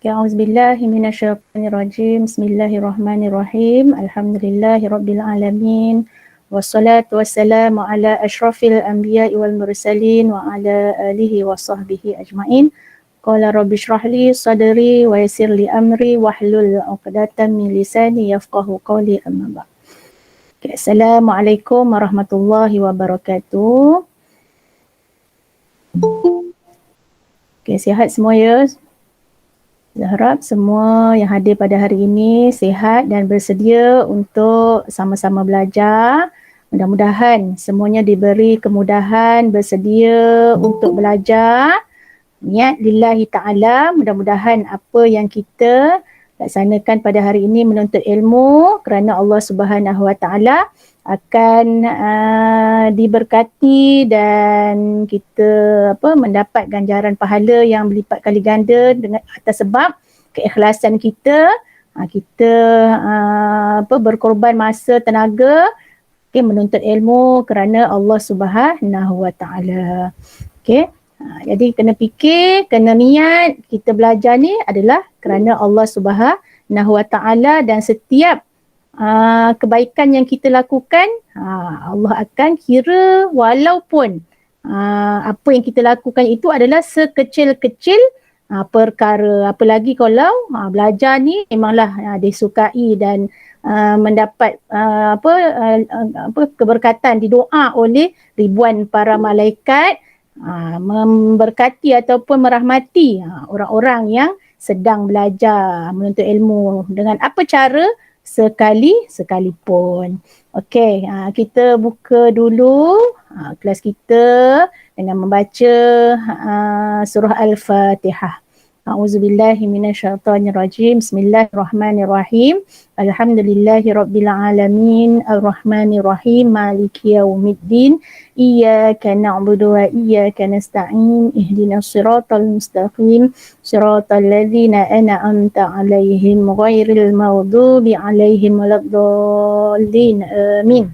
A'udzubillahi minasyaitonirrajim. Bismillahirrahmanirrahim. Alhamdulillahirabbil alamin. Wassalatu wassalamu ala asyrafil anbiya'i wal mursalin wa ala alihi wa sahbihi ajma'in. Qala rabbi shrah li sadri wa yassir li amri wahlul 'uqdatam min lisani yafqahu qawli, amma ba'd. Okay, Assalamualaikum warahmatullahi wabarakatuh. Okay, sihat semua ya. Saya harap semua yang hadir pada hari ini sihat dan bersedia untuk sama-sama belajar. Mudah-mudahan semuanya diberi kemudahan, bersedia untuk belajar. Niat lillahi ta'ala, mudah-mudahan apa yang kita laksanakan pada hari ini menuntut ilmu kerana Allah Subhanahu Wa Ta'ala akan diberkati dan kita mendapat ganjaran pahala yang berlipat kali ganda dengan atas sebab keikhlasan kita. Kita berkorban masa, tenaga menuntut ilmu kerana Allah Subhanahu Wa Ta'ala. Jadi kena fikir, kena niat kita belajar ni adalah kerana Allah Subhanahu Wa Ta'ala, dan setiap kebaikan yang kita lakukan Allah akan kira, walaupun apa yang kita lakukan itu adalah sekecil-kecil perkara. Apalagi kalau belajar ni memanglah disukai dan mendapat keberkatan, didoa oleh ribuan para malaikat, memberkati ataupun merahmati orang-orang yang sedang belajar menuntut ilmu dengan apa cara sekalipun. Okey, kita buka dulu kelas kita dengan membaca surah Al-Fatihah. A'udzubillahi minasyaitonirrajim. Bismillahirrahmanirrahim. Alhamdulillahirabbil alamin. Arrahmanirrahim. Maliki yaumiddin. Iyyaka na'budu wa iyyaka nasta'in. Ihdinas siratal mustaqim. Siratal ladzina an'amta 'alaihim ghairil maghdubi 'alaihim waladdallin. Amin.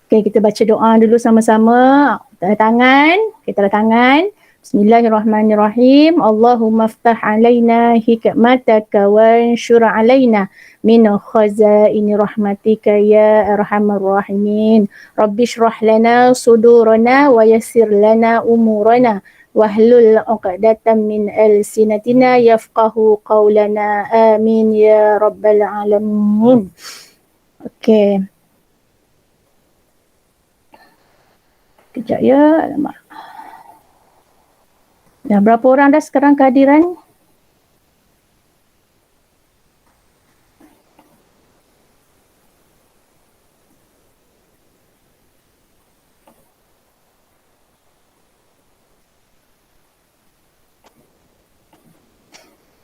Okey, kita baca doa dulu sama-sama. Tanda tangan. Kita tanda tangan. Bismillahirrahmanirrahim. Allahumma aftah alaina hikmataka wa anshur alaina min khazaini rahmatika ya arhamar rahimin. Rabbi shrah lana sudurana wa yassir lana umurana wahlul 'uqdatam min alsinatina yafqahu qawlana. Amin ya rabbal alamin. Okey. Kejap ya. Alamak. Dah berapa orang dah sekarang kehadiran?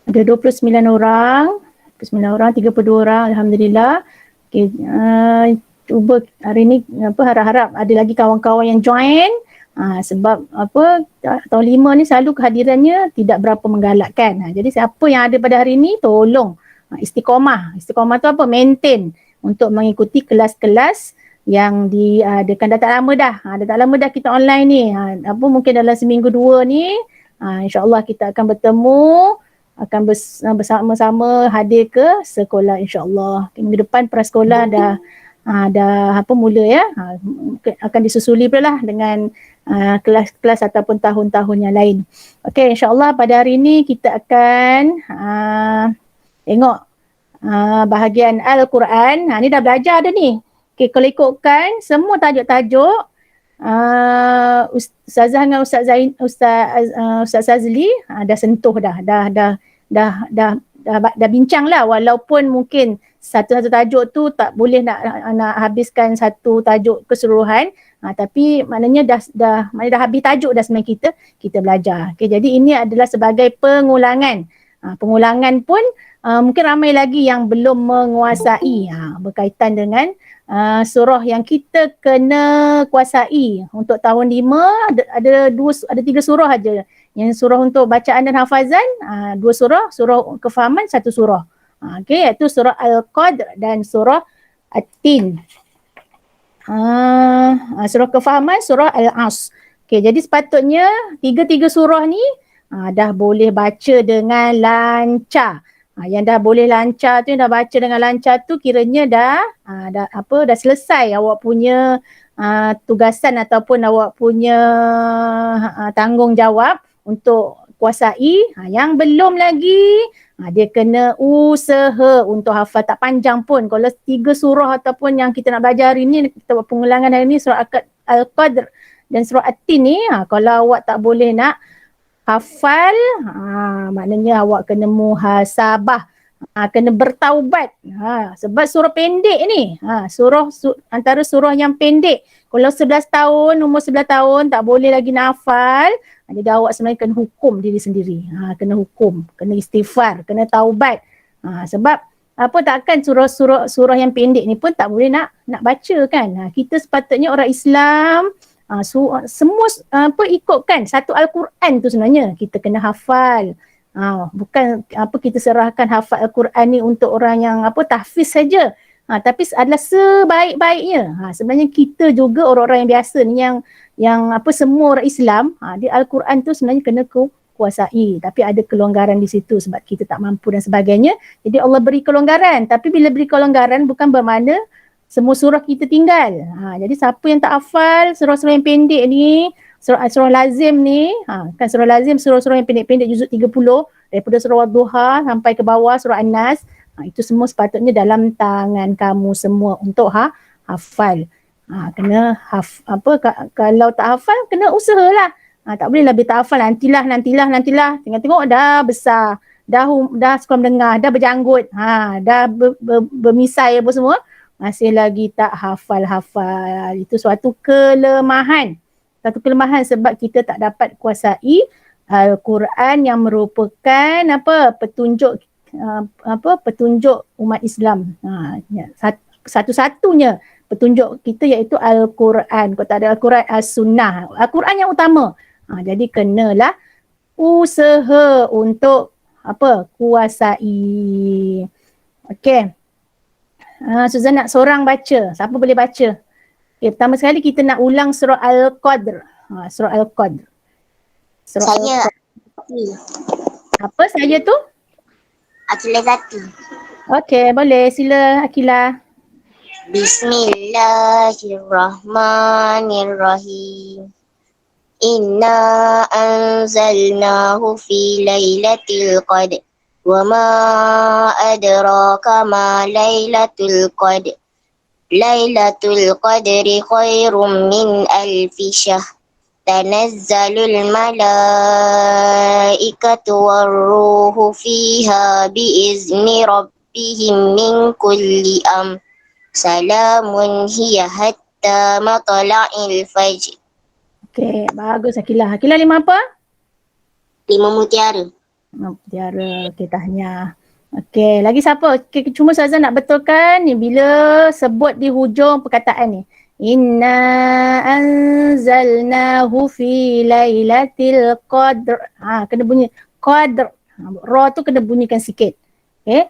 Ada 29 orang. 29 orang, 32 orang. Alhamdulillah. Okay, cuba hari ni harap-harap ada lagi kawan-kawan yang join. Sebab tahun 5 ni selalu kehadirannya tidak berapa menggalakkan. Jadi siapa yang ada pada hari ni tolong istiqamah. Istiqamah tu apa? Maintain untuk mengikuti kelas-kelas yang diadakan. Dah tak lama dah. Dah tak lama dah kita online ni. Mungkin dalam seminggu 2 ni insya-Allah kita akan bertemu, akan bersama-sama hadir ke sekolah insya-Allah. Minggu depan prasekolah dah mula ya. Akan disusuli pula lah dengan kelas-kelas ataupun tahun-tahun yang lain. Okey, insya-Allah pada hari ini kita akan tengok bahagian Al-Quran. Ni dah belajar dah ni. Okey, kalau ikutkan semua tajuk-tajuk Ustazah dengan Ustaz Azli dah sentuh dah bincang lah, walaupun mungkin satu-satu tajuk tu tak boleh nak habiskan satu tajuk keseluruhan, tapi maknanya dah habis tajuk dah sebenarnya kita belajar. Okay, jadi ini adalah sebagai pengulangan. Pengulangan pun mungkin ramai lagi yang belum menguasai berkaitan dengan surah yang kita kena kuasai. Untuk tahun 5 ada 3 surah aja. Yang surah untuk bacaan dan hafazan 2 surah, surah kefahaman 1 surah. Okey, iaitu surah Al-Qadr dan surah At-Tin. Surah kefahaman, surah Al-As. Okey, jadi sepatutnya tiga surah ni dah boleh baca dengan lancar. Yang dah boleh lancar tu, yang dah baca dengan lancar tu kiranya dah selesai awak punya tugasan ataupun awak punya tanggungjawab untuk kuasai. Yang belum lagi, dia kena usaha untuk hafal, tak panjang pun. Kalau 3 surah ataupun yang kita nak belajar hari ni, kita buat pengulangan hari ni, surah Al-Qadr dan surah At-Tin ni, kalau awak tak boleh nak hafal, maknanya awak kena muhasabah, kena bertaubat. Sebab surah pendek ni, antara surah yang pendek. Kalau 11 tahun, umur 11 tahun tak boleh lagi nak hafal, jadi awak sebenarnya kena hukum diri sendiri. Kena hukum, kena istighfar, kena taubat. Sebab takkan surah yang pendek ni pun tak boleh nak baca kan. Kita sepatutnya orang Islam, semua ikutkan satu Al-Quran tu sebenarnya kita kena hafal. Bukan kita serahkan hafal Al-Quran ni untuk orang yang tahfiz saja. Tapi adalah sebaik-baiknya. Sebenarnya kita juga orang-orang yang biasa ni, yang semua orang Islam, di Al-Quran tu sebenarnya kena kuasai. Tapi ada kelonggaran di situ sebab kita tak mampu dan sebagainya. Jadi Allah beri kelonggaran. Tapi bila beri kelonggaran bukan bermakna semua surah kita tinggal. Jadi siapa yang tak hafal surah-surah yang pendek ni, surah lazim ni, kan surah lazim, surah-surah yang pendek-pendek juzuk 30 daripada surah Wadduha sampai ke bawah surah An-Nas, itu semua sepatutnya dalam tangan kamu semua untuk hafal. Kena kalau tak hafal kena usahalah. Tak boleh lebih tak hafal, nantilah. Tengok-tengok dah besar, dah sekolah menengah, dah berjanggut, dah bermisai apa semua, masih lagi tak hafal. Itu suatu kelemahan. Sebab kita tak dapat kuasai Al-Quran yang merupakan petunjuk umat Islam. Satu-satunya petunjuk kita iaitu Al-Quran. Kalau tak ada Al-Quran, As-Sunnah. Al-Quran yang utama. Jadi kenalah usaha untuk kuasai. Okey. Suzan nak seorang baca. Siapa boleh baca? Okay, pertama sekali kita nak ulang surah Al-Qadr. Surah Al-Qadr. Saya. Apa saya tu? Akilah Zati. Okey, boleh. Sila Akilah. Bismillahirrahmanirrahim. Inna anzalnahu fi lailatul qadr. Wa ma adraka ma lailatul qadr. Lailatul qadri khairum min alfi syahr. Tanazzalul malaikatu warruhu fiha biizni rabbihim min kulli Salamun hiya hatta matla'il fajr. Okey, bagus Akilah. Akilah 5 apa? 5 mutiara. Mutiara. Okey, tahniah. Okey, lagi siapa? Okay, cuma Ustazah nak betulkan ni bila sebut di hujung perkataan ni. Inna anzalnahu fi lailatul qadr. Kena bunyi qadr. Ra tu kena bunyikan sikit. Okey.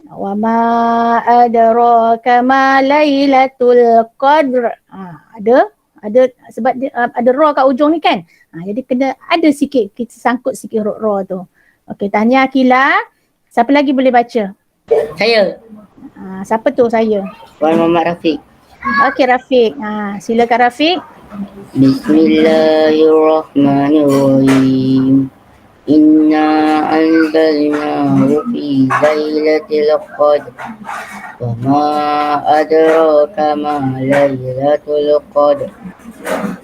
Wa ma adraka ma lailatul qadr. Ada sebab ada ra kat ujung ni kan. Jadi kena ada sikit, kita sangkut sikit huruf ra tu. Okey, tahniah Akilah. Siapa lagi boleh baca? Saya. Siapa tu saya? Puan Muhammad Rafiq. Okey Rafiq. Silakan Rafiq. Bismillahirrahmanirrahim. Inna anzalnahu fi lailatul qadr. Wa ma adraka ma lailatul qadr.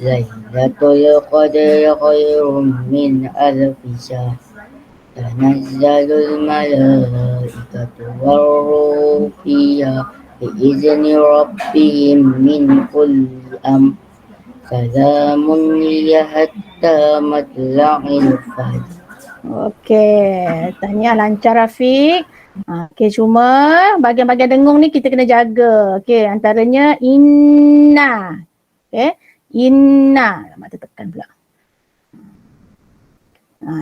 Lailatul qadri khairum min alfi syahr. Tanazzalul malaikatu warruhu fiha biizni rabbihim min kulli Salamun hiya hatta matla'il fajr. Okey, tahniah lancar Rafiq. Okey, cuma bahagian-bahagian dengung ni kita kena jaga. Okey, antaranya inna. Okey, inna. Mata tekan pula.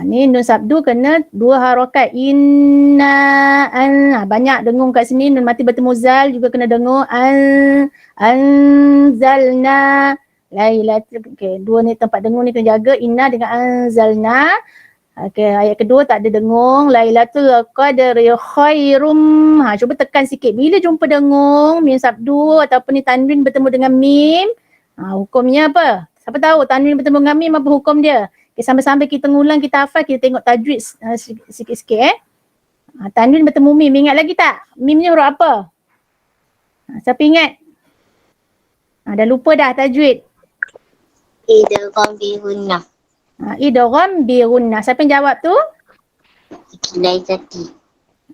Ni nun sabdu kena 2 harakat. Inna banyak dengung kat sini. Nun mati bertemu zal juga kena dengung. Anzalna lailatul. Okey, 2 ni tempat dengung ni kena jaga. Inna dengan anzalna. Okey, ayat kedua tak ada dengung. Lailatul Qadri khairum. Cuba tekan sikit. Bila jumpa dengung, mim sabdu ataupun ni tanwin bertemu dengan mim, hukumnya apa? Siapa tahu tanwin bertemu dengan mim apa hukum dia? Okay, sambil-sambil kita ngulang, kita hafal, kita tengok tajwid sikit-sikit tanwin bertemu mim. Ingat lagi tak? Mim ni huruf apa? Siapa ingat? Dah lupa dah tajwid. Idgham bihunna. Idgham birunnah. Siapa yang jawab tu? Kilaizati.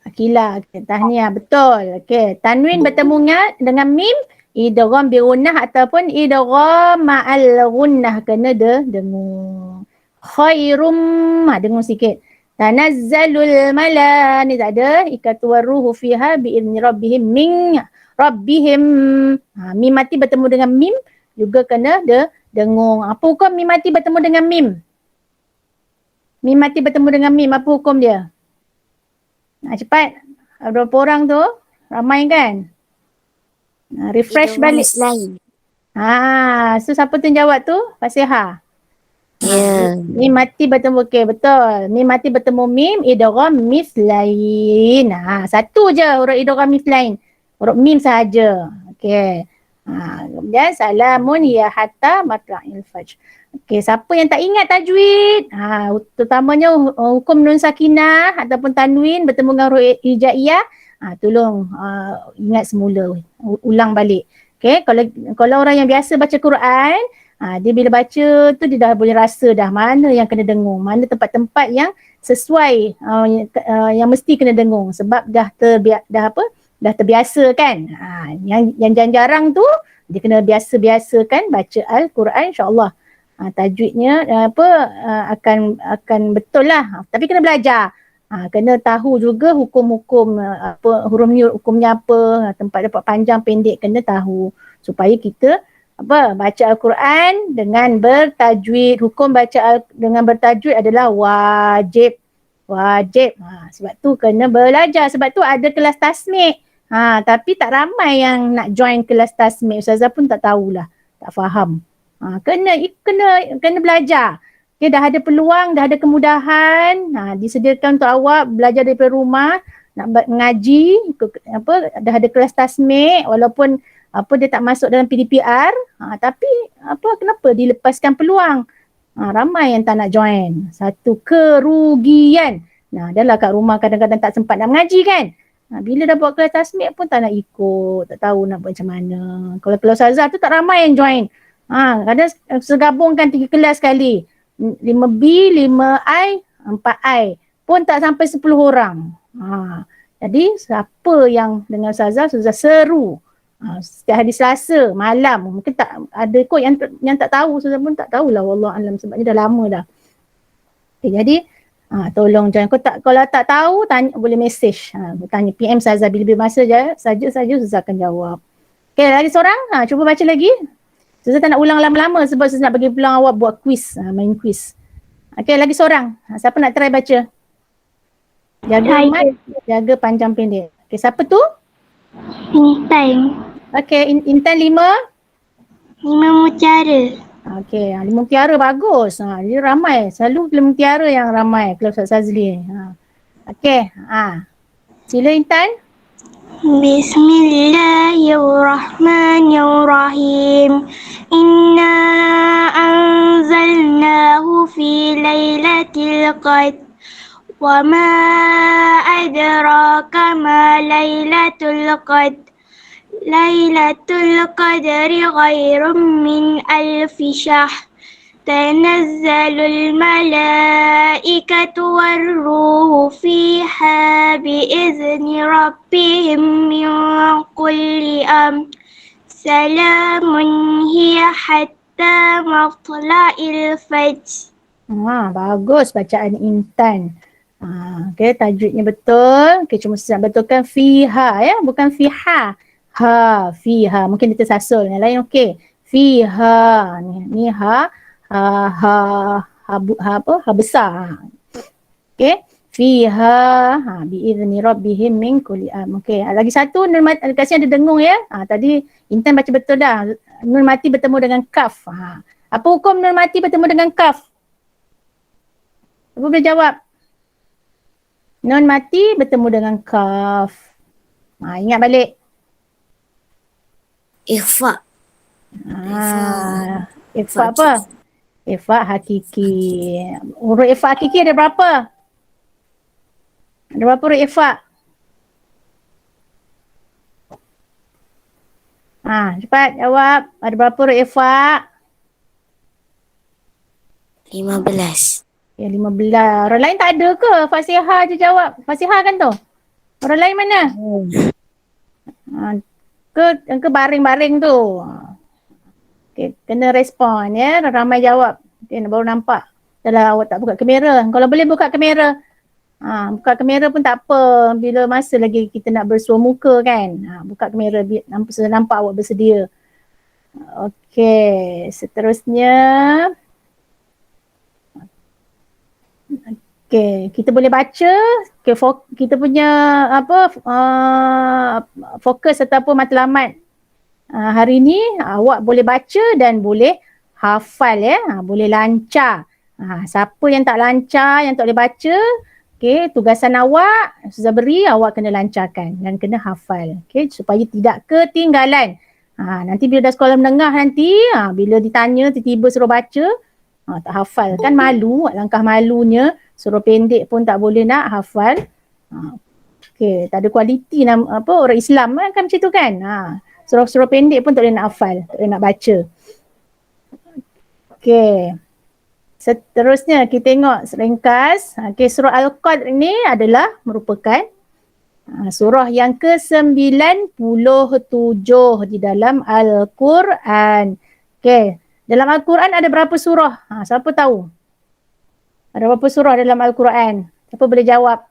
Akila, tahniah, betul. Okey, tanwin bertemu dengan mim, idgham birunnah ataupun idgham ma'al gunnah, kena dengung. Khairum, dengung sikit. Tanazzalul mala, ni tak ada. Ikatu waruhu fiha bi'izni rabbihim min rabbihim. Mim mati bertemu dengan mim juga kena dengung. Apa hukum mim mati bertemu dengan mim? Mim mati bertemu dengan mim, apa hukum dia? Cepat. Berapa orang tu? Ramai kan? Refresh balik. So siapa tu yang jawab tu? Fasiha. Mim mati bertemu, okey, betul. Mim mati bertemu mim, idgham mislain. Satu je huruf idgham mislain. Huruf mim sahaja. Okey. Kemudian salamun ya hatta matla'il fajr. Okey, siapa yang tak ingat tajwid? Terutamanya hukum nun sakinah ataupun tanwin bertemu dengan huruf hijaiyah, tolong ingat semula, ulang balik. Okey, kalau orang yang biasa baca Quran, dia bila baca tu dia dah boleh rasa dah mana yang kena dengung, mana tempat-tempat yang sesuai yang mesti kena dengung sebab dah terbiasa kan. Yang jarang-jarang tu dia kena biasa-biasakan baca Al-Quran, insya-Allah. Tajwidnya akan betul lah. Tapi kena belajar. Kena tahu juga hukum-hukum huruf ni hukumnya apa, tempat dapat panjang pendek kena tahu supaya kita baca Al-Quran dengan bertajwid. Hukum baca dengan bertajwid adalah wajib. Sebab tu kena belajar. Sebab tu ada kelas tasmik. Tapi tak ramai yang nak join kelas tasmik. Ustazah pun tak tahulah, tak faham. Kena belajar. Okay, dah ada peluang, dah ada kemudahan, disediakan untuk awak belajar daripada rumah, nak mengaji, dah ada kelas tasmik walaupun dia tak masuk dalam PDPR, tapi kenapa dilepaskan peluang? Ramai yang tak nak join. Satu kerugian. Dah lah kat rumah kadang-kadang tak sempat nak mengaji kan? Bila dah buat kelas tasmik pun tak nak ikut, tak tahu nak buat macam mana. Kalau ustazah tu tak ramai yang join. Kadang segabungkan 3 kelas sekali. 5B, 5I, 4I. Pun tak sampai 10 orang. Jadi siapa yang dengan ustazah seru. Setiap hari Selasa malam. Mungkin tak ada kot yang tak tahu. Ustazah pun tak tahulah, wallahualam, sebabnya dah lama dah. Okay, jadi tolong jangan. Kalau tak tahu tanya, boleh message. Tanya PM ustazah bila masa saja ustazah akan jawab. Okay, lagi seorang. Cuba baca lagi. Ustazah tak nak ulang lama-lama sebab Ustazah nak bagi peluang awak buat quiz, main quiz. Okey, lagi seorang. Siapa nak try baca? Jaga mat, jaga panjang pendek. Okey, siapa tu? Intan. Okey, Intan 5 Mutiara. Okey, 5 mutiara bagus. Dia ramai. Selalu 5 mutiara yang ramai kalau Ustaz Sazli. Okey, sila Intan. Bismillahirrahmanirrahim. Inna anzalnahu fi lailatul qadr. Wa ma adraka ma lailatul qadr. Lailatul qadri khairum min alfi syahr. Tanazzalul malaikatu warruhu fiha biizni rabbihim min kulli Salamun hiya hatta matla'il fajr. Bagus bacaan Intan. Okey, tajwidnya betul. Okey, cuma saya betulkan fiha ya, bukan fiha. Fiha. Mungkin dia tersasul. Yang lain okey. Fiha. Ni ha besar. Okey. Fiha biizni rabbihim min kulli Okey, lagi satu nun mati, kasih ada dengung ya. Tadi Intan baca betul dah. Nun mati bertemu dengan kaf. Apa hukum nun mati bertemu dengan kaf? Siapa boleh jawab? Nun mati bertemu dengan kaf. Ingat balik. Ikhfa. Ikhfa apa? Ikhfa hakiki. Huruf ikhfa hakiki ada berapa? Ada berapa huruf ikhfa? Cepat jawab. Ada berapa huruf ikhfa? 15. Ya, 15. Orang lain tak ada ke? Fasihah je jawab. Fasihah kan tu? Orang lain mana? Ke baring-baring tu. Okay, kena respon ya. Ramai jawab. Okay, baru nampak. Dah awak tak buka kamera. Kalau boleh buka kamera. Buka kamera pun tak apa. Bila masa lagi kita nak bersua muka kan. Buka kamera biar nampak awak bersedia. Okey, seterusnya. Okey, kita boleh baca. Okay, kita punya fokus ataupun matlamat hari ni awak boleh baca dan boleh hafal ya. Boleh lancar. Siapa yang tak lancar, yang tak boleh baca, okey, tugasan awak Ustazah beri, awak kena lancarkan dan kena hafal. Okey, supaya tidak ketinggalan. Nanti bila dah sekolah menengah nanti, bila ditanya tiba-tiba suruh baca, tak hafal kan malu, langkah malunya suruh pendek pun tak boleh nak hafal. Okey, tak ada kualiti orang Islam kan macam tu kan. Suruh pendek pun tak boleh nak hafal, tak boleh nak baca. Okey. Seterusnya kita tengok ringkas. Okey, surah Al-Qadr ini adalah merupakan surah yang ke-97 di dalam Al-Quran. Okey, dalam Al-Quran ada berapa surah? Siapa tahu? Ada berapa surah dalam Al-Quran? Siapa boleh jawab?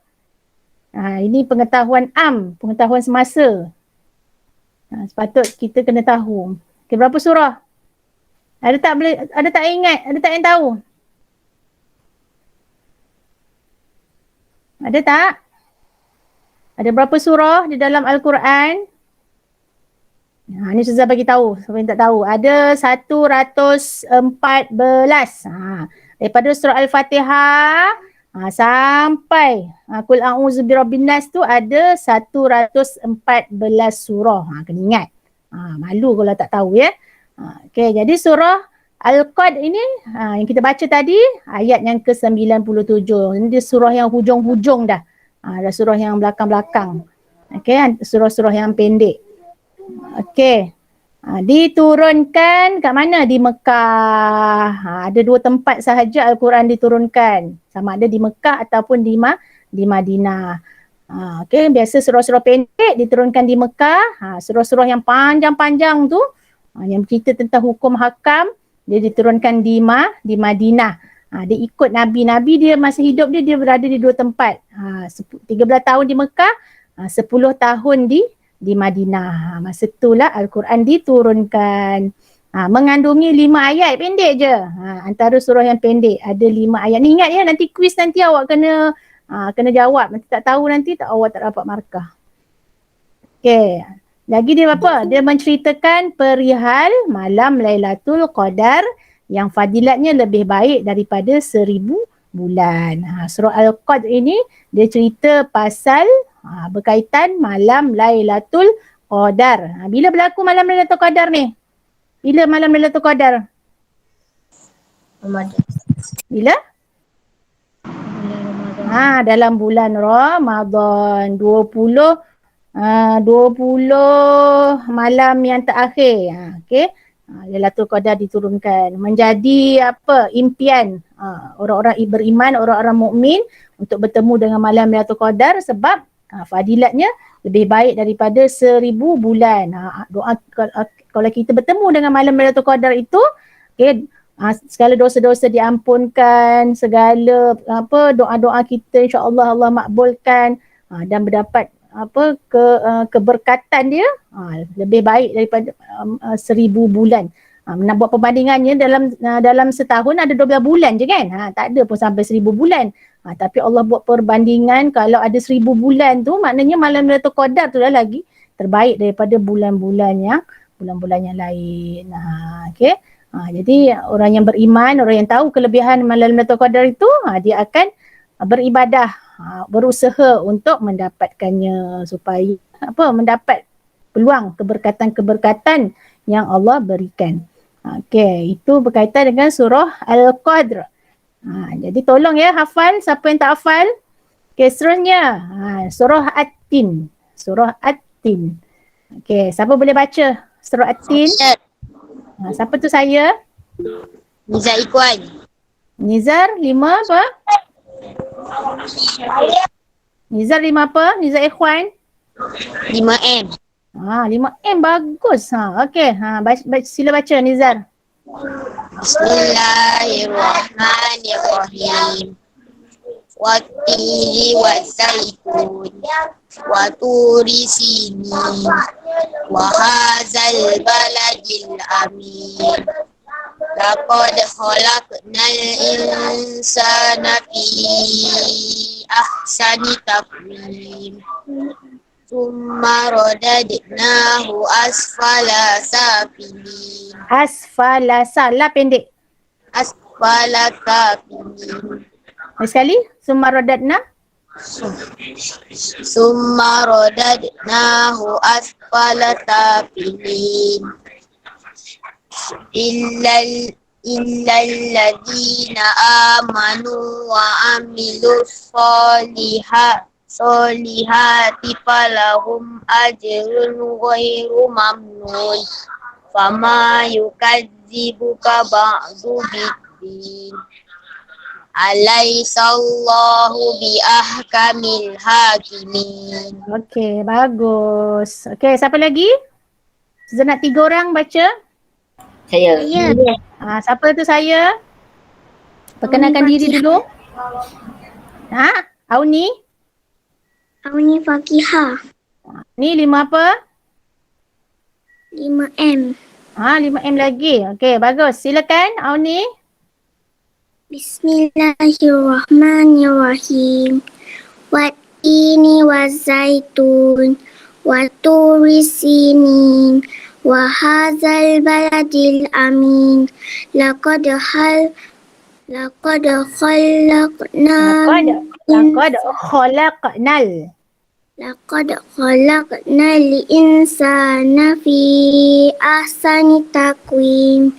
Ini pengetahuan pengetahuan semasa. Sepatut kita kena tahu. Okey, berapa surah? Ada tak ingat? Ada tak yang tahu? Ada tak? Ada berapa surah di dalam Al-Quran? Ni Ustazah bagi tahu, siapa yang tak tahu. Ada 114. Daripada surah Al-Fatihah sampai Qul a'udzu birabbin nas tu ada 114 surah. Kena ingat. Malu kalau tak tahu ya. Okey, jadi surah Al-Qadr ini yang kita baca tadi ayat yang ke-97. Ini dia surah yang hujung-hujung dah. Dah surah yang belakang-belakang. Okey, surah-surah yang pendek. Okey. Diturunkan kat mana? Di Mekah. Ada 2 tempat sahaja Al-Quran diturunkan. Sama ada di Mekah ataupun di Madinah. Okey, biasa surah-surah pendek diturunkan di Mekah. Surah-surah yang panjang-panjang tu yang cerita tentang hukum hakam dia diturunkan di Madinah. Dia ikut Nabi dia masa hidup dia berada di 2 tempat. 13 tahun di Mekah, 10 tahun di Madinah. Masa itulah Al-Quran diturunkan. Mengandungi 5 ayat pendek je. Antara surah yang pendek ada 5 ayat. Ni ingat ya, nanti kuis nanti awak kena jawab. Nanti tak tahu nanti awak tak dapat markah. Okey. Lagi dia apa? Dia menceritakan perihal malam Lailatul Qadar yang fadilatnya lebih baik daripada 1000 bulan. Surah Al-Qadr ini dia cerita pasal berkaitan malam Lailatul Qadar. Bila berlaku malam Lailatul Qadar ni? Bila malam Lailatul Qadar? Ramadan. Bila? Dalam bulan Ramadan 20 malam yang terakhir. Okey. Lailatul Qadar diturunkan menjadi impian orang-orang beriman, orang-orang mukmin untuk bertemu dengan malam Lailatul Qadar sebab fadilatnya lebih baik daripada 1000 bulan. Doa kalau kita bertemu dengan malam Lailatul Qadar itu, okey, segala dosa-dosa diampunkan, segala doa-doa kita insya-Allah Allah makbulkan dan mendapat keberkatan dia lebih baik daripada 1000 bulan. Nak buat perbandingannya dalam setahun ada 12 bulan je kan. Tak ada pun sampai 1000 bulan. Tapi Allah buat perbandingan kalau ada 1000 bulan tu maknanya malam Lailatul Qadar tu dah lagi terbaik daripada bulan-bulan yang lain. Okey. Jadi orang yang beriman, orang yang tahu kelebihan malam Lailatul Qadar itu dia akan beribadah, berusaha untuk mendapatkannya supaya mendapat peluang keberkatan-keberkatan yang Allah berikan. Okey, itu berkaitan dengan surah Al-Qadr. Jadi tolong ya hafal, siapa yang tak hafal. Okey, seterusnya surah At-Tin. Surah At-Tin. Okey, siapa boleh baca surah At-Tin? Siapa tu saya? Nizar Ikhwan. Nizar 5 apa? Nizar 5 apa? Nizar Ikhwan? 5M. 5M bagus. Okey. Sila baca Nizar. Bismillahirrahmanirrahim. Wattini waszaitun wa turi sinin wa hadzal baladil amin. Laqad khalaqnal insana fi ahsani taqwim. Summa radadnahu asfala safilin. Asfala salah pendek. Asfala safilin. Lagi sekali. Summa radadna. Summa radadnahu asfala safilin. Illal ladzina amanu wa amilus solihati falahum ajrun ghairu mamnun. Fama yukadzibuka ba'du biddin. Alaisallahu bi ahkamil hakimin. Okey, bagus. Okey, siapa lagi? Sudah nak 3 orang baca? Saya. Siapa tu saya? Perkenalkan diri dulu. Auni? Auni Fakihah. Ni 5 apa? 5M. 5M lagi. Okey, bagus. Silakan Auni. Bismillahirrahmanirrahim. Wattini wazaitun wa turi sinin wa hadzal baladil amin. Laqad khalaqnal insana fi ahsani taqwim.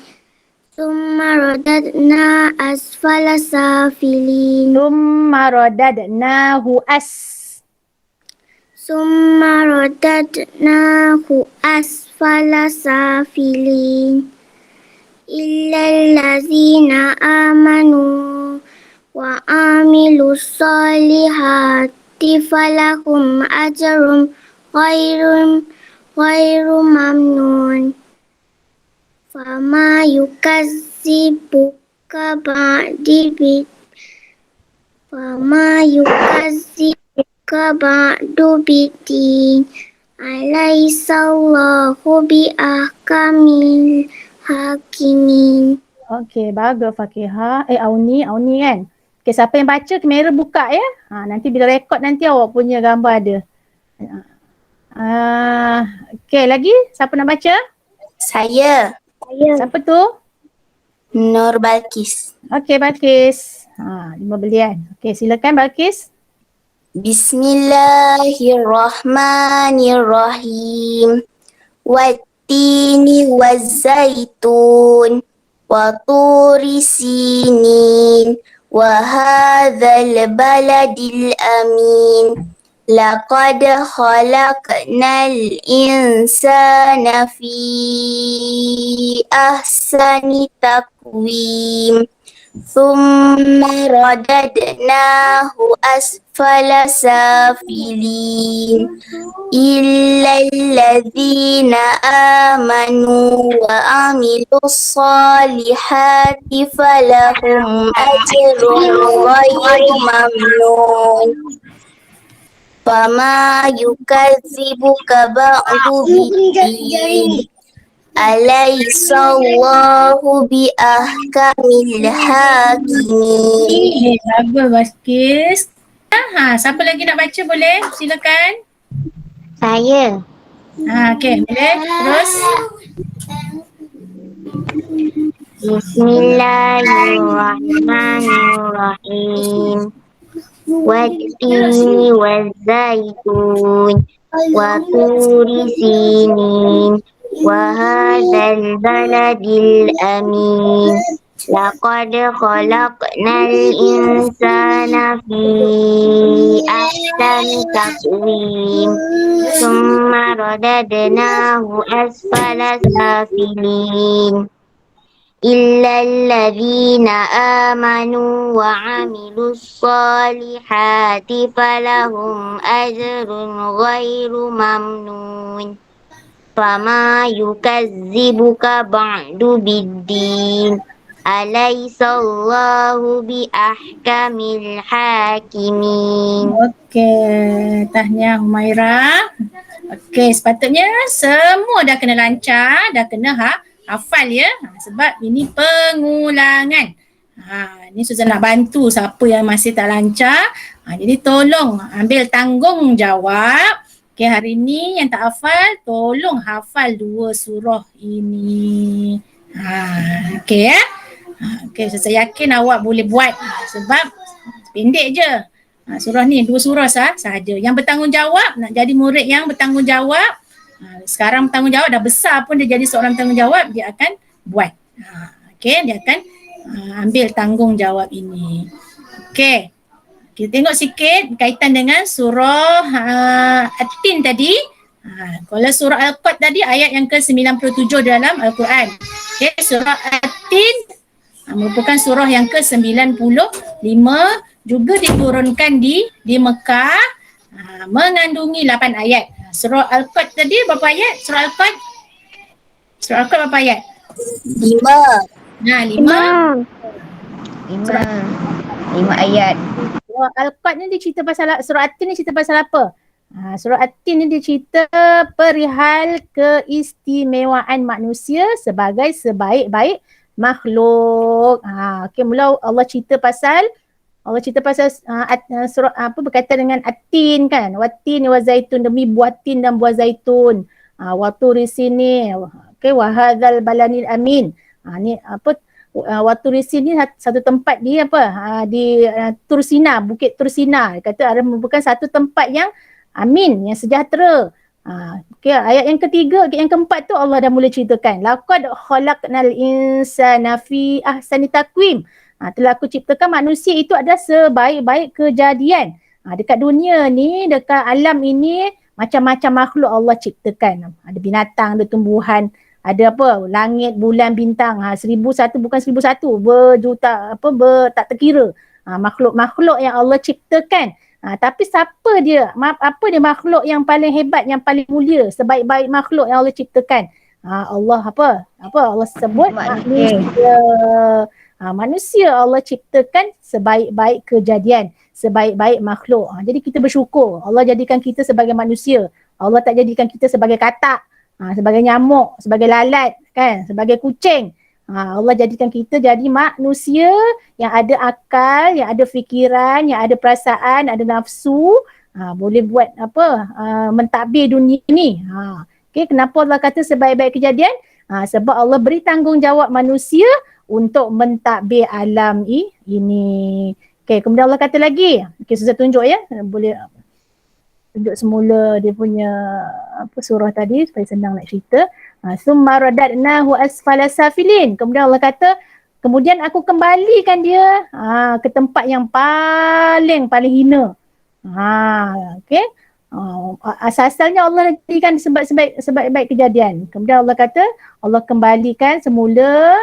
Summa radadna asfala safilin. Summa radadnahu asfala safilin. Illal ladzina amanu wa amilus solihati falahum ajrun ghairu mamnun. Fama yukazzibuka ba'du biddin. Alaisallahu bi ahkamil hakimin. Okey, bagus Fakihah. Auni kan? Okey, siapa yang baca kamera buka ya. Nanti bila rekod nanti awak punya gambar ada. Okey, lagi siapa nak baca? Saya. Siapa tu? Nur Balkis. Okey, Balkis. 5 belian. Okey, silakan Balkis. Bismillahirrahmanirrahim. Wattini wazzaitun wa turi sinin wa hadzal baladil amin. Laqad khalaqnal insana fi ahsani taqwim. Thumma radadnahu asfala safilin. Illal ladzina amanu wa amilus solihati falahum ajrun ghairu mamnun. Fama yukadzibuka ba'du biddin. Alaisallahu bi ahkamil hakimin. Bagus Balkis. Siapa lagi nak baca boleh? Silakan. Saya. Okey, boleh. Terus. Bismillahirrahmanirrahim. والتين والزيتون وطور سينين وهذا البلد الأمين لقد خلقنا الإنسان في أحسن تقويم ثم رددناه أسفل سافلين إلا الذين آمنوا وعملوا الصالحات فلهم أجر غير ممنون فما يكذبك بعد بالدين أليس الله بأحكم الحاكمين. Okey, tahniah Humaira. Okey, sepatutnya semua dah kena lancar, dah kena hafal ya. Sebab ini pengulangan. Ni Suzan nak bantu siapa yang masih tak lancar. Jadi tolong ambil tanggungjawab. Okey, hari ni yang tak hafal, tolong hafal 2 surah ini. Okey ya. Okey, saya yakin awak boleh buat sebab pendek je. Surah ni 2 surah sahaja. Yang bertanggungjawab, nak jadi murid yang bertanggungjawab. Sekarang bertanggungjawab dah besar pun dia jadi seorang bertanggungjawab, dia akan buat. Okey, dia akan ambil tanggungjawab ini. Okey. Kita tengok sikit berkaitan dengan surah At-Tin tadi. Kalau surah Al-Qad tadi ayat yang ke-97 dalam Al-Quran. Okey, surah At-Tin merupakan surah yang ke-95, juga diturunkan di Mekah, mengandungi 8 ayat. Surah Al-Qad tadi berapa ayat? Surah Al-Qad berapa ayat? 5. 5 ayat. Surah Al-Qad ni dia cerita pasal, surah At-Tin ni cerita pasal apa? Surah At-Tin ni dia cerita perihal keistimewaan manusia sebagai sebaik-baik makhluk. Okey, mula Allah cerita pasal surah berkaitan dengan At-Tin kan. Wat-tin wa zaitun, demi buah tin dan buah zaitun. Wa turi sini. Okey, wa hadzal balanil amin. Ni wa turi sini satu tempat di di Tursina, Bukit Tursina. Dia kata ada merupakan satu tempat yang amin, yang sejahtera. Okay, ayat yang ketiga, yang keempat tu Allah dah mula ceritakan. Laqad khalaqnal insana fi ahsani taqwim. Telah aku ciptakan manusia itu ada sebaik-baik kejadian. Dekat dunia ni, dekat alam ini, macam-macam makhluk Allah ciptakan. Ada binatang, ada tumbuhan, ada langit, bulan, bintang. 1001 bukan 1001, berjuta, tak terkira. Makhluk-makhluk yang Allah ciptakan. Tapi siapa dia? Apa dia makhluk yang paling hebat, yang paling mulia, sebaik-baik makhluk yang Allah ciptakan? Allah Allah sebut manusia. Manusia Allah ciptakan sebaik-baik kejadian, sebaik-baik makhluk. Jadi kita bersyukur Allah jadikan kita sebagai manusia. Allah tak jadikan kita sebagai katak, sebagai nyamuk, sebagai lalat, kan, sebagai kucing. Allah jadikan kita jadi manusia yang ada akal, yang ada fikiran, yang ada perasaan, ada nafsu, boleh buat mentadbir dunia ni. Okay, kenapa Allah kata sebaik-baik kejadian? Sebab Allah beri tanggungjawab manusia untuk mentadbir alam ini. Okay, kemudian Allah kata lagi. Okay, saya tunjuk ya. Boleh tunjuk semula dia punya surah tadi supaya senang nak cerita. Summa radadnahu asfala safilin. Kemudian Allah kata, kemudian aku kembalikan dia ke tempat yang paling hina. Okay. Asal-asalnya Allah jadikan sebaik-baik kejadian. Kemudian Allah kata, Allah kembalikan semula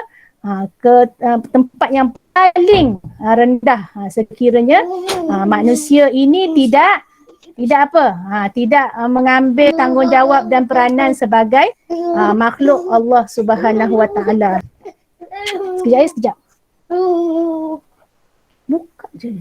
ke tempat yang paling rendah. Sekiranya manusia ini tidak mengambil tanggungjawab dan peranan sebagai makhluk Allah Subhanahu Wa Taala. Sekejap. Buka je.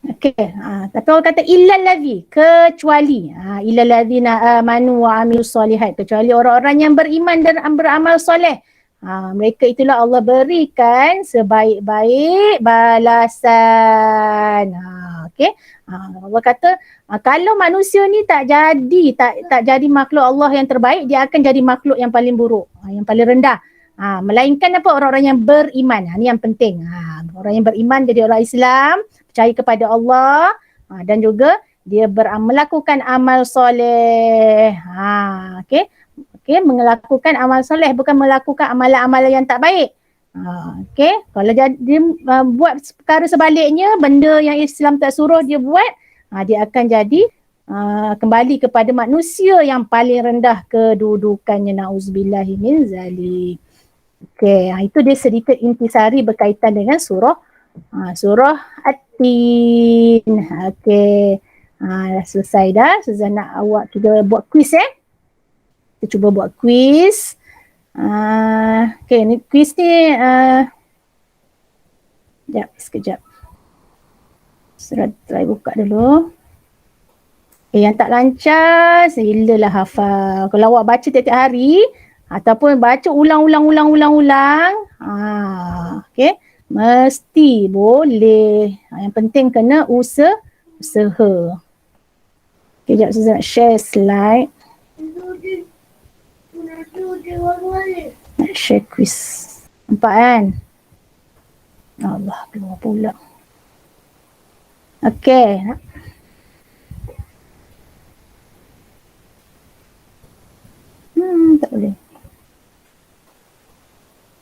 Okey, tapi orang kata illallazi, kecuali illallazina amanu wa amilus solihat, kecuali orang-orang yang beriman dan beramal soleh. Mereka itulah Allah berikan sebaik-baik balasan. Okey. Allah kata kalau manusia ni tak jadi makhluk Allah yang terbaik, dia akan jadi makhluk yang paling buruk, yang paling rendah. Melainkan apa? Orang-orang yang beriman. Ini yang penting. Orang yang beriman jadi orang Islam, percaya kepada Allah, dan juga dia melakukan amal soleh. Okey. Okey, melakukan amal soleh, bukan melakukan amalan-amalan yang tak baik. Okey, kalau dia buat perkara sebaliknya, benda yang Islam tak suruh dia buat, dia akan jadi kembali kepada manusia yang paling rendah kedudukannya. Na'udzubillahi min zalik. Okey, itu dia sedikit intisari berkaitan dengan surah At-Tin. Okey. Dah selesai dah. Suzan nak awak kita buat quiz Kita cuba buat quiz. Okey, ni quiz ni sekejap. Try buka dulu. Yang tak lancar, silalah hafal. Kalau awak baca tiap-tiap hari ataupun baca ulang-ulang. Okey, mesti boleh. Yang penting kena usaha. Okey, jap saya nak share slide. Nak share quiz. Nampak kan? Allah, keluar pula. Okey. Tak boleh.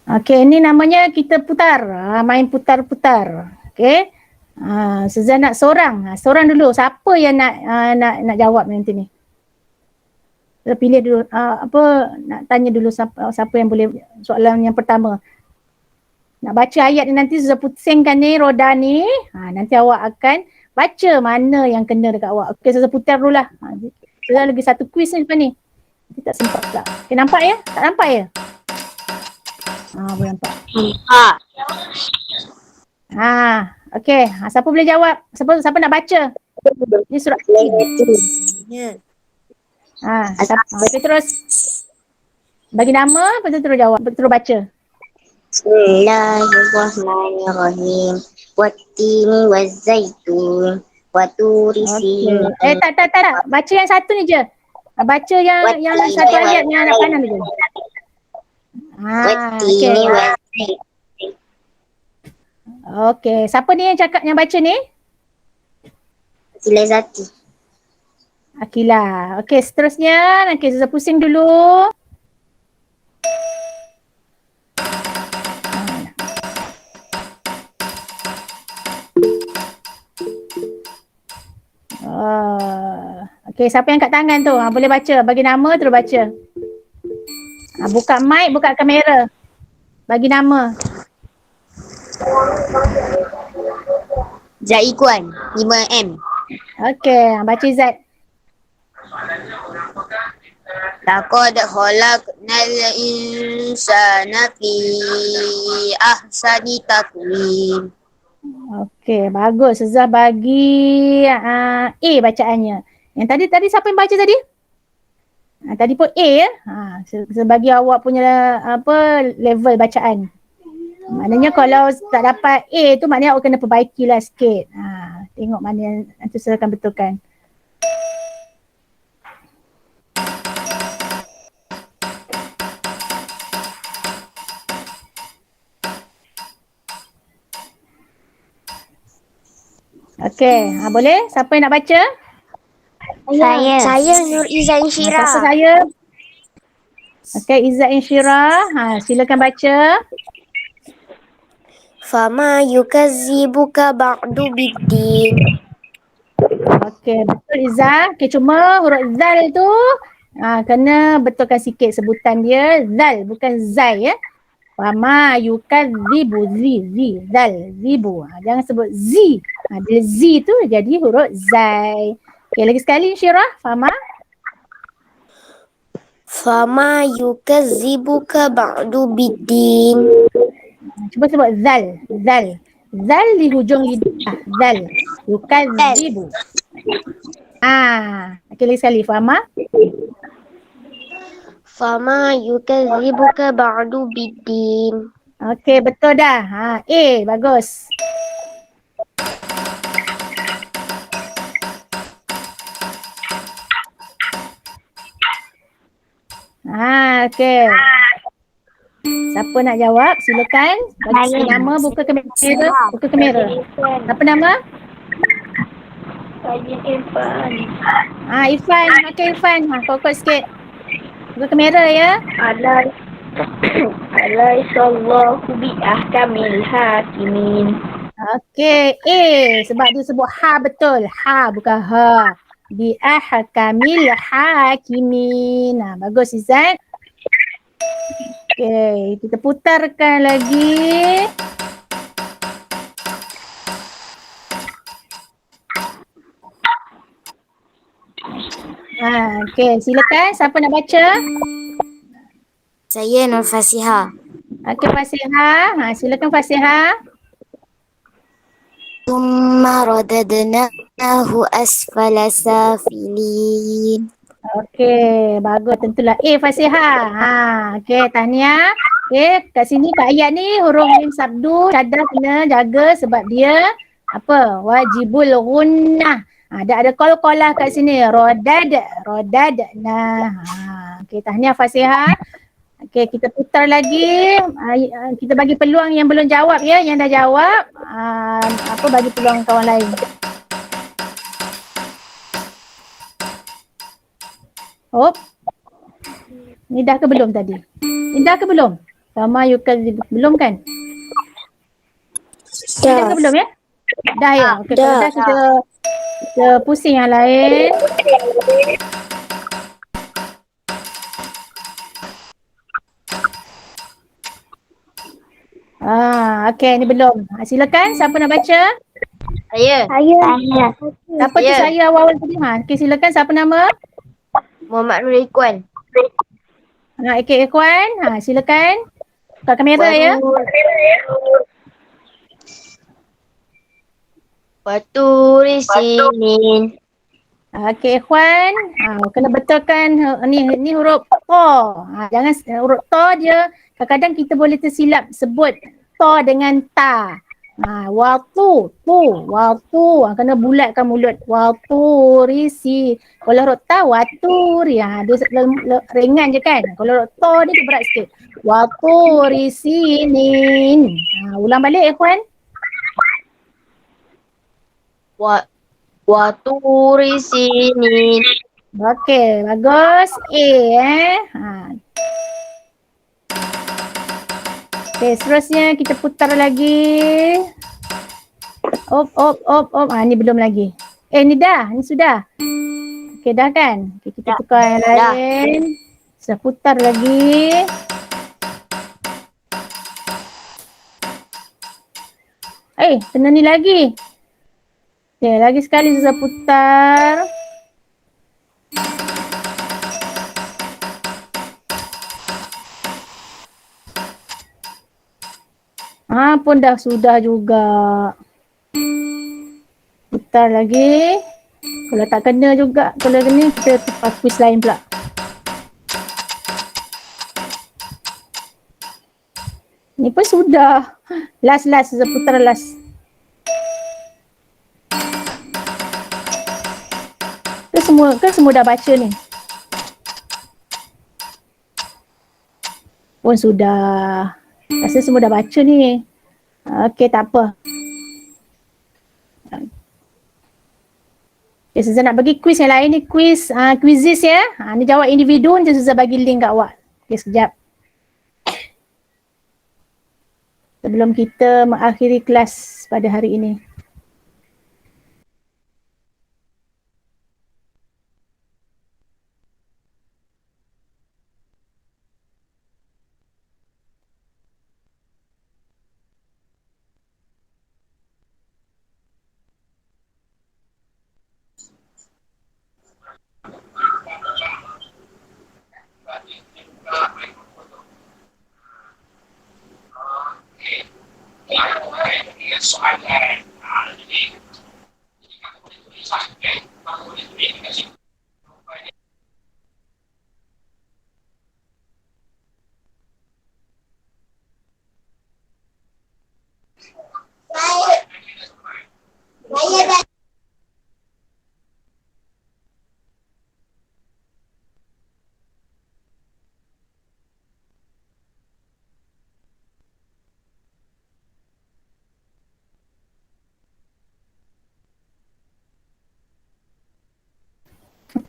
Okey, ni namanya kita putar. Main putar-putar. Okey. Suzan nak seorang dulu. Siapa yang nak jawab nanti ni? Kita pilih dulu. Nak tanya dulu siapa yang boleh soalan yang pertama. Nak baca ayat ni nanti Suzan pusingkan ni roda ni. Nanti awak akan baca mana yang kena dekat awak. Okey, Suzan putar dulu lah. Suzan lagi satu quiz ni depan ni. Nanti tak sempat pula. Okay, nampak ya? Tak nampak ya? Boleh nampak. Okey. Siapa boleh jawab? Siapa nak baca? Ni surat. Okey, terus. Bagi nama, lepas tu terus jawab. Terus baca. Bismillahirrahmanirrahim. Wattini wazzaitun. Waturi sinin. Tak. Baca yang satu ni je. Baca yang satu ayat yang anak kanan tu. Wattini wazzaitun. Okey, siapa ni yang cakap yang baca ni? Zati. Akila. Okey, seterusnya nanti Zuzan pusing dulu. Okey, siapa yang kat tangan tu? Boleh baca. Bagi nama terus baca. Buka mic, buka kamera. Bagi nama. Zaikuan 5M. Okey, baca Izzat. Laqad khalaqnal insana fi ahsani taqwim. Okey, bagus. Zuzah bagi A bacaannya. Yang tadi siapa yang baca tadi? Tadi pun A ya. Bagi awak punya level bacaan. Maknanya kalau tak dapat A tu maknanya awak kena perbaikilah sikit. Tengok mana yang nanti saya akan betulkan. Okey, boleh? Siapa yang nak baca? Saya Nur Izzat Insyirah. Siapa saya? Okey, Izzat Insyirah. Silakan baca. Fama yukazzibuka ba'du biddin. Okey, betul Izzat. Okey, cuma huruf zal tu kena betulkan sikit sebutan dia. Zal, bukan zai ya. Fama yukadzibu zal, zibu. Jangan sebut zi. Bila zi tu jadi huruf zai. Okey, lagi sekali Insyirah. Fama yukazzibuka ba'du biddin. Cuba sebut zal. Zal di hujung lidah. Zal. Yukadzibu. Okey, lagi sekali. Fama yukazzibuka ba'du biddin. Okey, betul dah. A, bagus. Okey. Siapa nak jawab? Silakan. Bagi nama, buka kamera. Buka kamera. Apa nama? Irfan. Okay, Irfan. Kau sikit. Buka kamera ya. Alaihissallahu bi'ahkamil hakimin. Okey. Sebab dia sebut ha betul. Ha bukan ha. Bi ahkamil hakimin. Bagus Izzat. Okey, kita putarkan lagi. Okey, silakan siapa nak baca? Saya Nur Fasiha. Okey, Fasiha. Silakan Fasiha. Thumma radadnahu asfala safilin. Okey, bagus. Tentulah Fasiha. Okey, tahniah. Okey, kat sini kat ayat ni huruf mim sabdu cadar kena jaga sebab dia apa? Wajibul gunnah. Ada qal-qalah kat sini. Rodad. Nah. Okey, tahniah Fasiha. Okey, kita putar lagi. Kita bagi peluang yang belum jawab ya. Yang dah jawab, bagi peluang kawan lain. Ni dah ke belum tadi? Ni dah ke belum? Sama Yukazib. Belum kan? Ni dah ke belum ya? Dah ya? Okey, kalau dah kita pusing yang lain. Okey, ni belum. Silakan siapa nak baca? Saya. Siapa tu saya awal-awal tadi? Okey, silakan siapa nama? Muhammad Nur Ikhwan. Okey, Ikhwan. Silakan. Buka kamera ya. Waturi sinin. Okey, Ikhwan. Kena betulkan ni huruf to. Jangan huruf to dia. Kadang-kadang kita boleh tersilap sebut to dengan ta. Waktu. Kena bulatkan mulut. Waturi si. Kalau huruf ta, waturi. Dia ringan je kan. Kalau huruf to dia berat sikit. Waturi sinin. Ulang balik Ikhwan. Waturi sinin. Okey, bagus. Okey, seterusnya kita putar lagi. Ni belum lagi. Ni dah. Ni sudah. Okey, dah kan? Okay, kita tukar yang lain. Sudah putar lagi. Kena ni lagi. Okey, lagi sekali sudah putar. Pun dah sudah juga. Putar lagi. Kalau tak kena juga, kalau kena kita tukar quiz lain pula. Ni pun sudah. Last sudah putar last. Semua dah baca ni. Pun sudah. Rasa semua dah baca ni. Okey, tak apa. Okay, Suza nak bagi quiz yang lain ni. Quizzes ya. Ni jawab individu. Nanti Suza bagi link kat awak. Okay, sekejap. Sebelum kita mengakhiri kelas pada hari ini.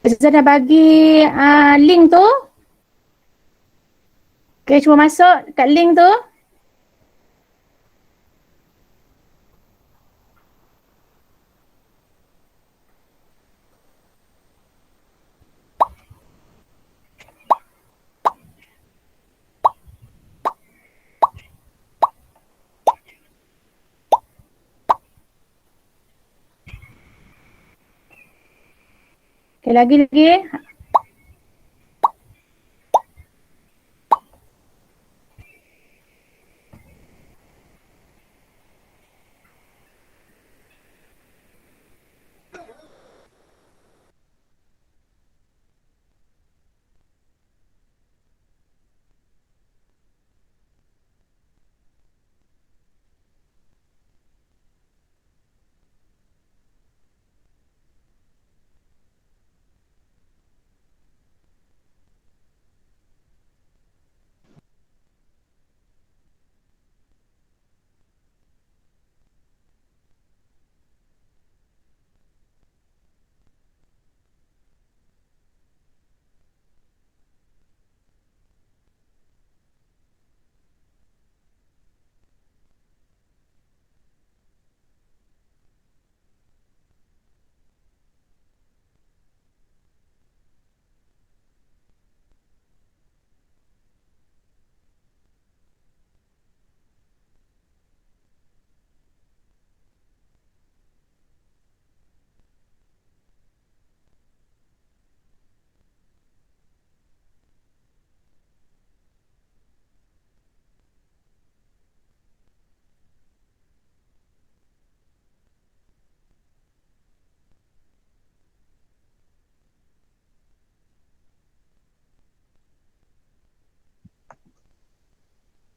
Ustazah dah bagi link tu. Okay, cuba masuk kat link tu. Okay, lagi.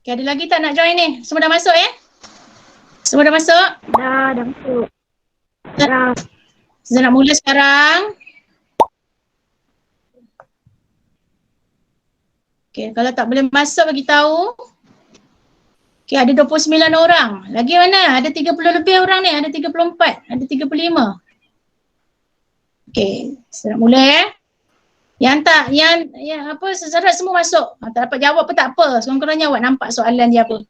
Okay, ada lagi tak nak join ni? Semua dah masuk ya? Semua dah masuk? Dah masuk. Dah. Kita nak mula sekarang. Okay, kalau tak boleh masuk bagi tahu. Okay, ada 29 orang. Lagi mana? Ada 30 lebih orang ni. Ada 34. Ada 35. Okay, kita nak mula ya. Yang tak, yang apa, sesarat semua masuk. Tak dapat jawab pun tak apa. Sekurang-kurangnya awak nampak soalan dia apa.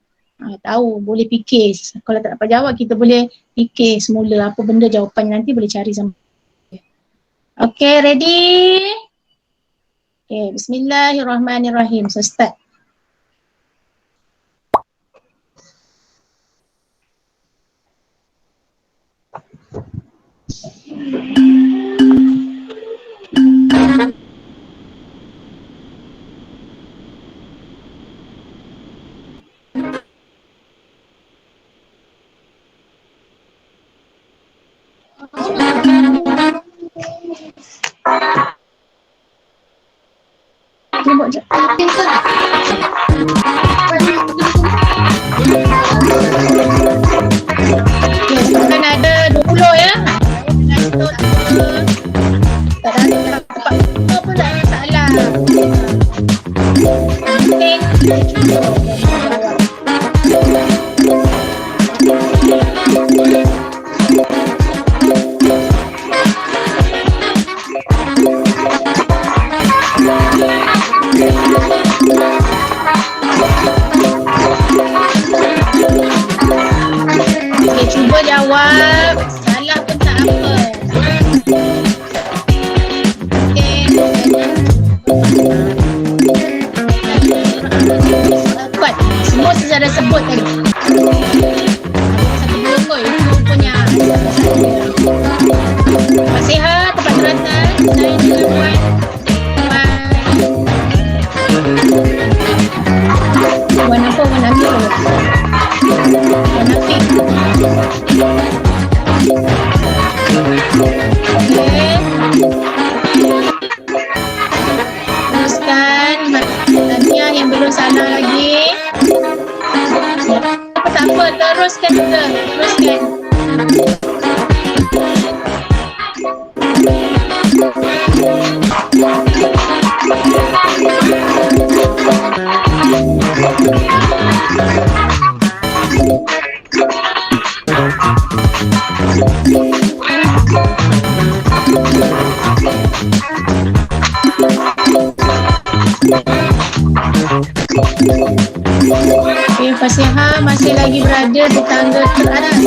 Tahu, boleh fikir. Kalau tak dapat jawab, kita boleh fikir semula apa benda jawapannya, nanti boleh cari sama. Okay, ready? Okay, bismillahirrahmanirrahim. So, start. Tengok je. Okay, sekarang ada 20 ya. Tak ada tempat apa pun tak ada masalah. Penting cuba jawab, salah pun tak apa. Okey. Semua saya dah sebut tadi. Satu belum kot, itu punya. Nasihat, tempat curhatan, saya dengan Wan apa? Wan Amir. Wan Afiq. Okay. Teruskan tahniah yang belum salah lagi. Tak apa, teruskan juga. Teruskan. masih lagi berada di tangga teratas.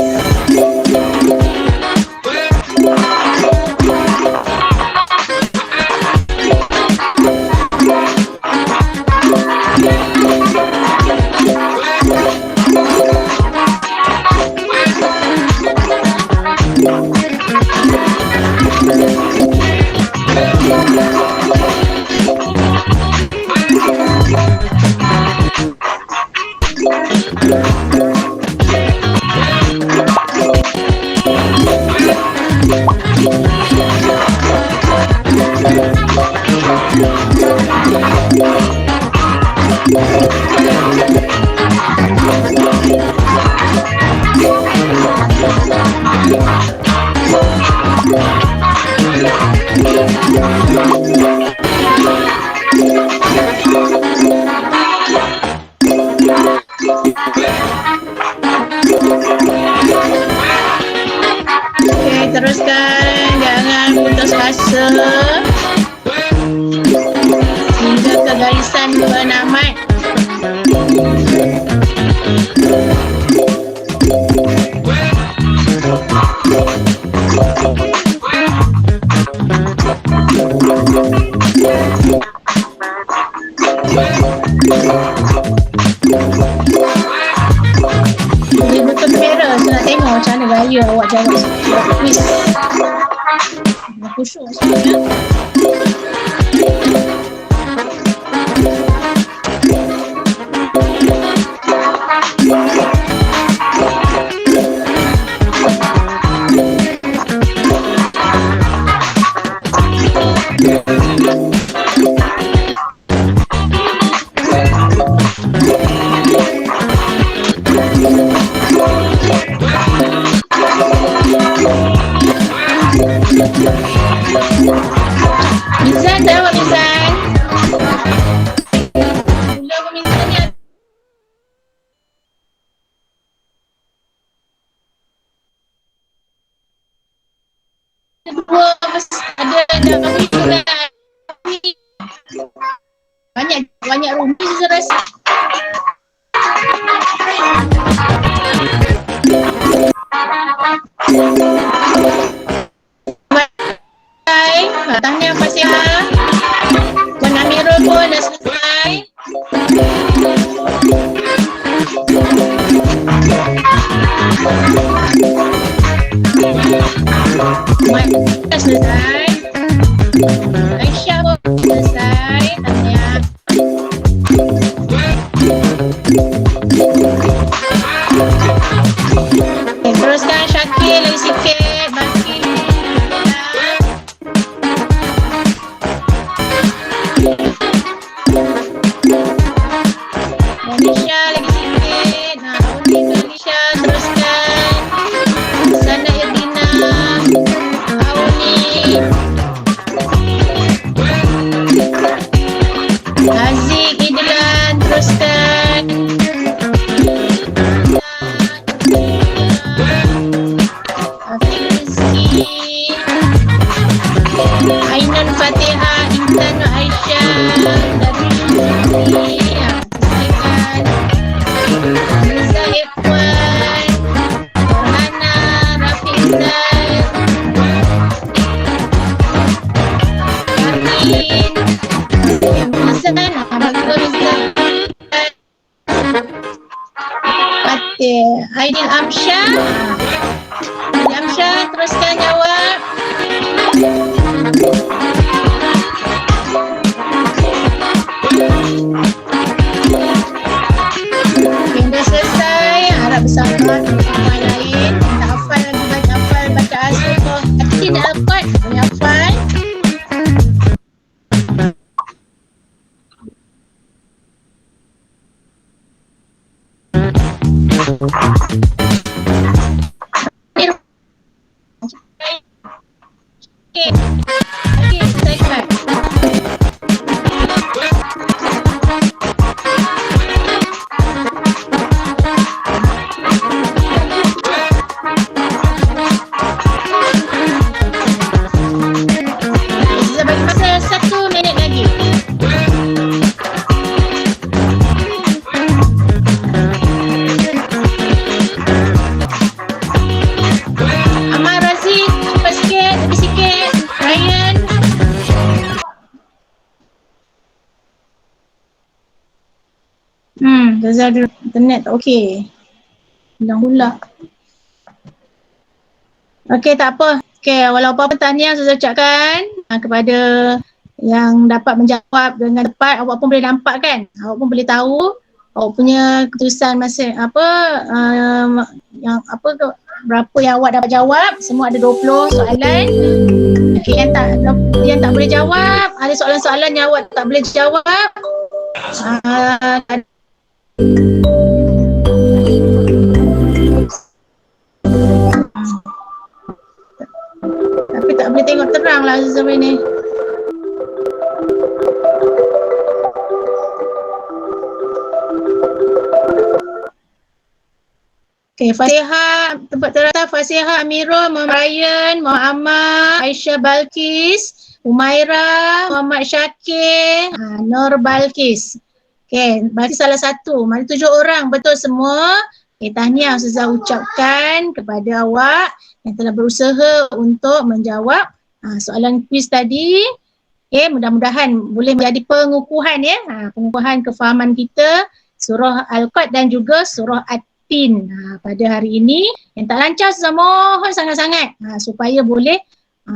Okey, teruskan, jangan putus asa hingga ke garisan penamat. Dia betul kamera, saya nak tengok macam mana gaya awak jawab quiz. Khusyuk sebenarnya. Mizan, jawab Mizan. Jawab Mizan ya. Dua ada Nabi juga. Banyak rumpi saya rasa. Tahniah Fasihah. Puan Amirul pun dah selesai. Mat dah selesai. Aisyah pun selesai. Tahniah. Okay, teruskan Syakir lagi sikit. Baki. Manisha lagi sikit. Uli Manisha teruskan. Sana Yadina. Auli. Aziz Idlan teruskan. Afiq Rizki. Ainun Fatihah. Intan Aisyah. Dari Mirza Ikhwan, Farhana, Rafiqdan, Karin, Mizan, Mizan, Fatih, Aidil Amsyah. Aidil Amsyah teruskan jawab. Dah selesai, harap bersama teman lain. Tak hafal lagi, baca hafal, baca asal tu. Tapi tidak dapat, boleh hafal. Okey, selesai. Gaza ada internet tak okey. Ulang-ulang. Okey, tak apa. Okey, walau apa tahniah saya ucapkan kepada yang dapat menjawab dengan tepat. Awak pun boleh nampak kan? Awak pun boleh tahu awak punya keputusan masa yang apa berapa yang awak dapat jawab. Semua ada 20 soalan. Okey, yang tak boleh jawab, ada soalan-soalan yang awak tak boleh jawab. Tapi tak boleh tengok terang lah Azizah ni. Okay, Fatihah, tempat teratas Fatihah, Amirul, Muhammad Ryan, Muhammad, Aisyah Balkis, Umairah, Muhammad Syakir, Nur Balkis. Okay, berarti salah satu. Mana 7 orang, betul semua. Okay, tahniah Ustazah ucapkan kepada awak yang telah berusaha untuk menjawab soalan kuis tadi. Okay, mudah-mudahan boleh menjadi pengukuhan ya. Pengukuhan kefahaman kita surah Al-Qad dan juga surah At-Tin pada hari ini. Yang tak lancar saya mohon sangat-sangat supaya boleh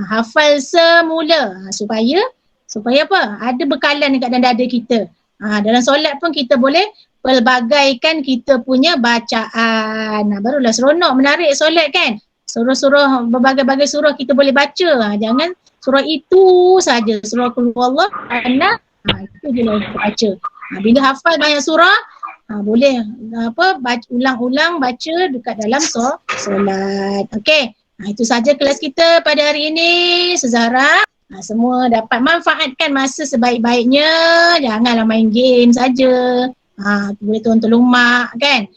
hafal semula. Supaya apa? Ada bekalan dekat dalam dada kita. Dalam solat pun kita boleh pelbagaikan kita punya bacaan. Barulah seronok menarik solat kan. Surah-surah, berbagai-bagai surah kita boleh baca. Jangan surah itu saja. Surah Qul Huwallahu Ahad. Itu je lah kita baca. Bila hafal banyak surah, boleh ulang-ulang baca dekat dalam solat. Okey. Itu saja kelas kita pada hari ini. Sezara. Semua dapat manfaatkan masa sebaik-baiknya. Janganlah main game saja. Boleh tolong mak kan.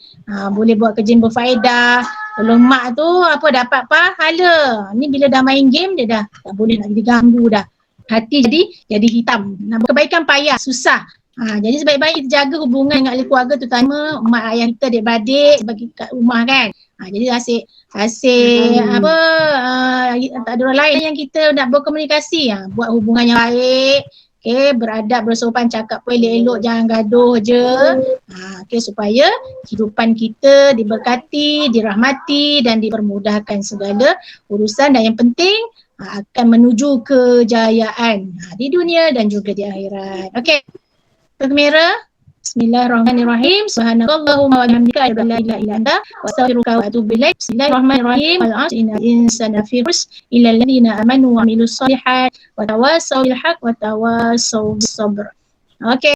Boleh buat kerja yang berfaedah. Tolong mak tu dapat pahala. Ni bila dah main game dia dah tak boleh nak diganggu dah. Hati jadi hitam. Nak berkebaikan payah, susah. Jadi sebaik-baik kita jaga hubungan dengan ahli keluarga, terutama mak ayah kita, adik-beradik bagi kat rumah kan. Jadi asyik tak ada orang lain yang kita nak berkomunikasi. Buat hubungan yang baik. Okay, beradab, bersopan, cakap pun elok-elok, jangan gaduh je. Okay, supaya kehidupan kita diberkati, dirahmati dan dipermudahkan segala urusan dan yang penting akan menuju kejayaan di dunia dan juga di akhirat. Okay, kamera. Bismillahirrahmanirrahim. Subhanakallahumma wa bihamdika asyhadu an la ilaha illa anta astaghfiruka wa atubu ilaik. Bismillahirrahmanirrahim. Wal 'asri innal insana lafi khusr illa alladziina amanu wa 'amilus shalihat wa tawassaw bil haqq wa tawassaw bis sabr. Okey.